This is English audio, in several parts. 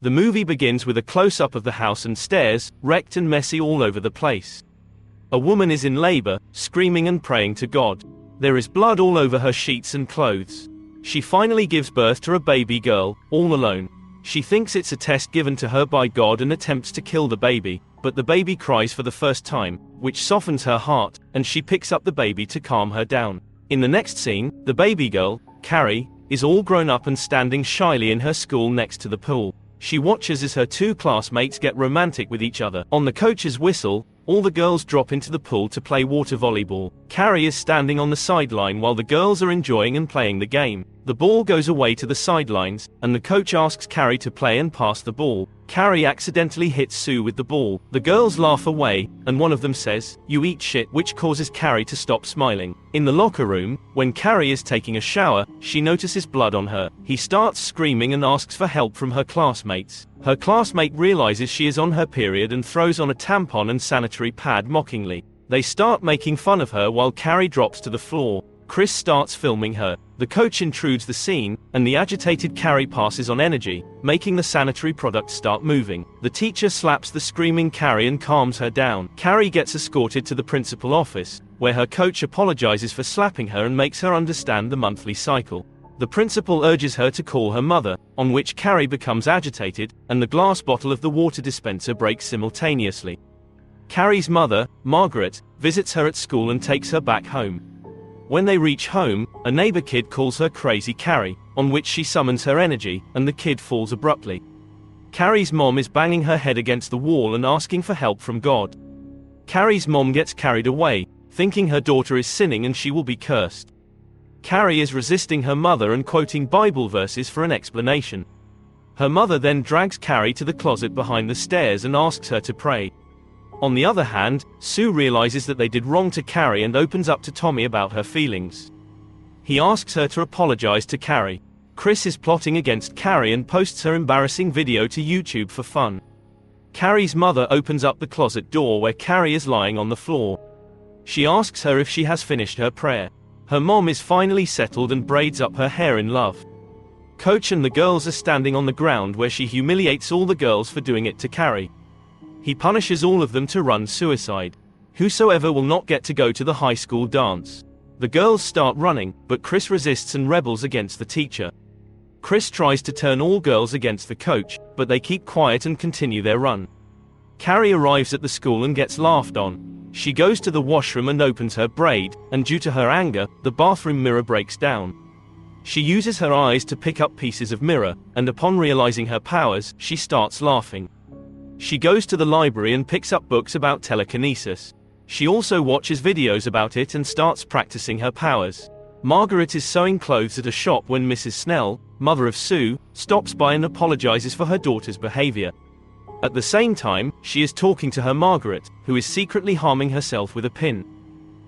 The movie begins with a close-up of the house and stairs, wrecked and messy all over the place. A woman is in labor, screaming and praying to God. There is blood all over her sheets and clothes. She finally gives birth to a baby girl, all alone. She thinks it's a test given to her by God and attempts to kill the baby, but the baby cries for the first time, which softens her heart, and she picks up the baby to calm her down. In the next scene, the baby girl, Carrie, is all grown up and standing shyly in her school next to the pool. She watches as her two classmates get romantic with each other. On the coach's whistle, all the girls drop into the pool to play water volleyball. Carrie is standing on the sideline while the girls are enjoying and playing the game. The ball goes away to the sidelines, and the coach asks Carrie to play and pass the ball. Carrie accidentally hits Sue with the ball. The girls laugh away, and one of them says, "You eat shit," which causes Carrie to stop smiling. In the locker room, when Carrie is taking a shower, she notices blood on her. He starts screaming and asks for help from her classmates. Her classmate realizes she is on her period and throws on a tampon and sanitary pad mockingly. They start making fun of her while Carrie drops to the floor. Chris starts filming her. The coach intrudes the scene, and the agitated Carrie passes on energy, making the sanitary products start moving. The teacher slaps the screaming Carrie and calms her down. Carrie gets escorted to the principal office, where her coach apologizes for slapping her and makes her understand the monthly cycle. The principal urges her to call her mother, on which Carrie becomes agitated, and the glass bottle of the water dispenser breaks simultaneously. Carrie's mother, Margaret, visits her at school and takes her back home. When they reach home, a neighbor kid calls her Crazy Carrie, on which she summons her energy, and the kid falls abruptly. Carrie's mom is banging her head against the wall and asking for help from God. Carrie's mom gets carried away, thinking her daughter is sinning and she will be cursed. Carrie is resisting her mother and quoting Bible verses for an explanation. Her mother then drags Carrie to the closet behind the stairs and asks her to pray. On the other hand, Sue realizes that they did wrong to Carrie and opens up to Tommy about her feelings. He asks her to apologize to Carrie. Chris is plotting against Carrie and posts her embarrassing video to YouTube for fun. Carrie's mother opens up the closet door where Carrie is lying on the floor. She asks her if she has finished her prayer. Her mom is finally settled and braids up her hair in love. Coach and the girls are standing on the ground where she humiliates all the girls for doing it to Carrie. He punishes all of them to run suicide. Whosoever will not get to go to the high school dance. The girls start running, but Chris resists and rebels against the teacher. Chris tries to turn all girls against the coach, but they keep quiet and continue their run. Carrie arrives at the school and gets laughed on. She goes to the washroom and opens her braid, and due to her anger, the bathroom mirror breaks down. She uses her eyes to pick up pieces of mirror, and upon realizing her powers, she starts laughing. She goes to the library and picks up books about telekinesis. She also watches videos about it and starts practicing her powers. Margaret is sewing clothes at a shop when Mrs. Snell, mother of Sue, stops by and apologizes for her daughter's behavior. At the same time, she is talking to her Margaret, who is secretly harming herself with a pin.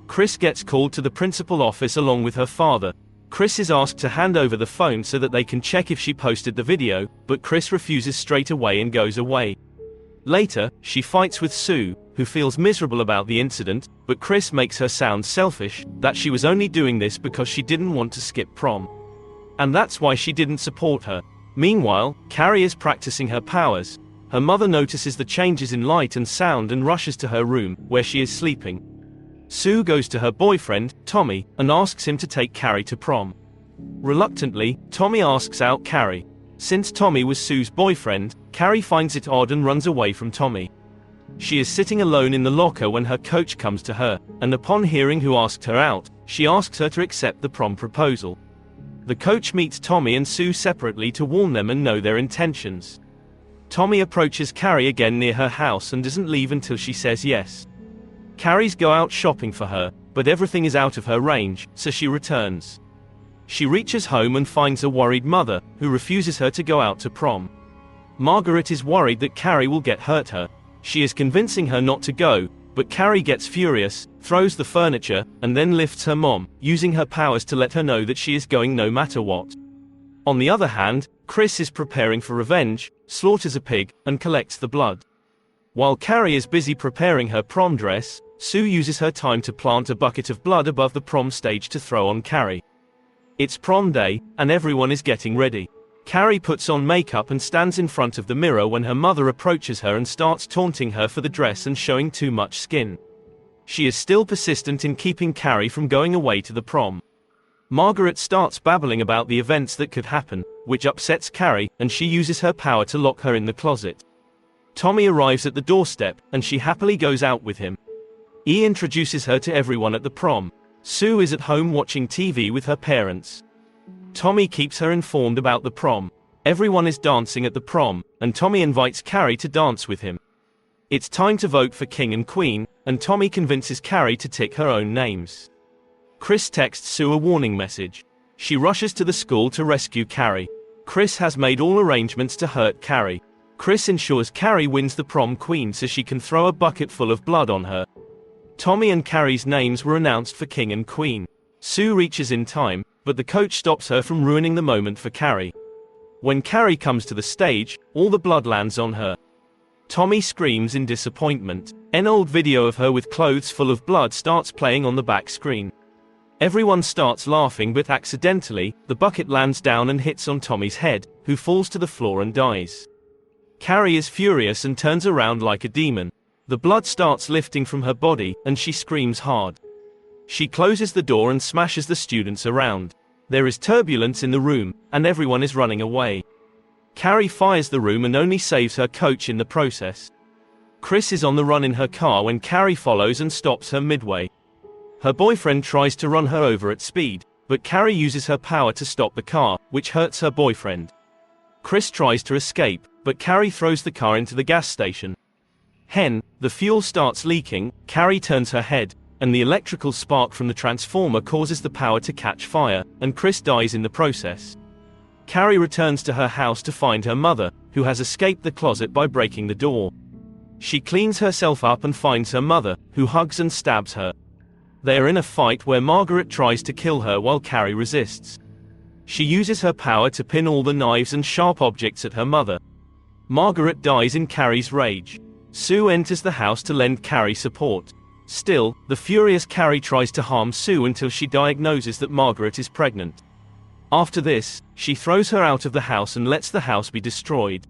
Chris gets called to the principal office along with her father. Chris is asked to hand over the phone so that they can check if she posted the video, but Chris refuses straight away and goes away. Later, she fights with Sue, who feels miserable about the incident, but Chris makes her sound selfish, that she was only doing this because she didn't want to skip prom. And that's why she didn't support her. Meanwhile, Carrie is practicing her powers. Her mother notices the changes in light and sound and rushes to her room, where she is sleeping. Sue goes to her boyfriend, Tommy, and asks him to take Carrie to prom. Reluctantly, Tommy asks out Carrie. Since Tommy was Sue's boyfriend, Carrie finds it odd and runs away from Tommy. She is sitting alone in the locker when her coach comes to her, and upon hearing who asked her out, she asks her to accept the prom proposal. The coach meets Tommy and Sue separately to warn them and know their intentions. Tommy approaches Carrie again near her house and doesn't leave until she says yes. Carrie's go out shopping for her, but everything is out of her range, so she returns. She reaches home and finds a worried mother, who refuses her to go out to prom. Margaret is worried that Carrie will get hurt her. She is convincing her not to go, but Carrie gets furious, throws the furniture, and then lifts her mom, using her powers to let her know that she is going no matter what. On the other hand, Chris is preparing for revenge, slaughters a pig, and collects the blood. While Carrie is busy preparing her prom dress, Sue uses her time to plant a bucket of blood above the prom stage to throw on Carrie. It's prom day, and everyone is getting ready. Carrie puts on makeup and stands in front of the mirror when her mother approaches her and starts taunting her for the dress and showing too much skin. She is still persistent in keeping Carrie from going away to the prom. Margaret starts babbling about the events that could happen, which upsets Carrie, and she uses her power to lock her in the closet. Tommy arrives at the doorstep, and she happily goes out with him. He introduces her to everyone at the prom. Sue is at home watching TV with her parents. Tommy keeps her informed about the prom. Everyone is dancing at the prom, and Tommy invites Carrie to dance with him. It's time to vote for King and Queen, and Tommy convinces Carrie to tick her own names. Chris texts Sue a warning message. She rushes to the school to rescue Carrie. Chris has made all arrangements to hurt Carrie. Chris ensures Carrie wins the prom queen so she can throw a bucket full of blood on her. Tommy and Carrie's names were announced for King and Queen. Sue reaches in time, but the coach stops her from ruining the moment for Carrie. When Carrie comes to the stage, all the blood lands on her. Tommy screams in disappointment. An old video of her with clothes full of blood starts playing on the back screen. Everyone starts laughing, but accidentally, the bucket lands down and hits on Tommy's head, who falls to the floor and dies. Carrie is furious and turns around like a demon. The blood starts lifting from her body, and she screams hard. She closes the door and smashes the students around. There is turbulence in the room, and everyone is running away. Carrie fires the room and only saves her coach in the process. Chris is on the run in her car when Carrie follows and stops her midway. Her boyfriend tries to run her over at speed, but Carrie uses her power to stop the car, which hurts her boyfriend. Chris tries to escape, but Carrie throws the car into the gas station. The fuel starts leaking, Carrie turns her head, and the electrical spark from the transformer causes the power to catch fire, and Chris dies in the process. Carrie returns to her house to find her mother, who has escaped the closet by breaking the door. She cleans herself up and finds her mother, who hugs and stabs her. They are in a fight where Margaret tries to kill her while Carrie resists. She uses her power to pin all the knives and sharp objects at her mother. Margaret dies in Carrie's rage. Sue enters the house to lend Carrie support. Still, the furious Carrie tries to harm Sue until she diagnoses that Margaret is pregnant. After this, she throws her out of the house and lets the house be destroyed.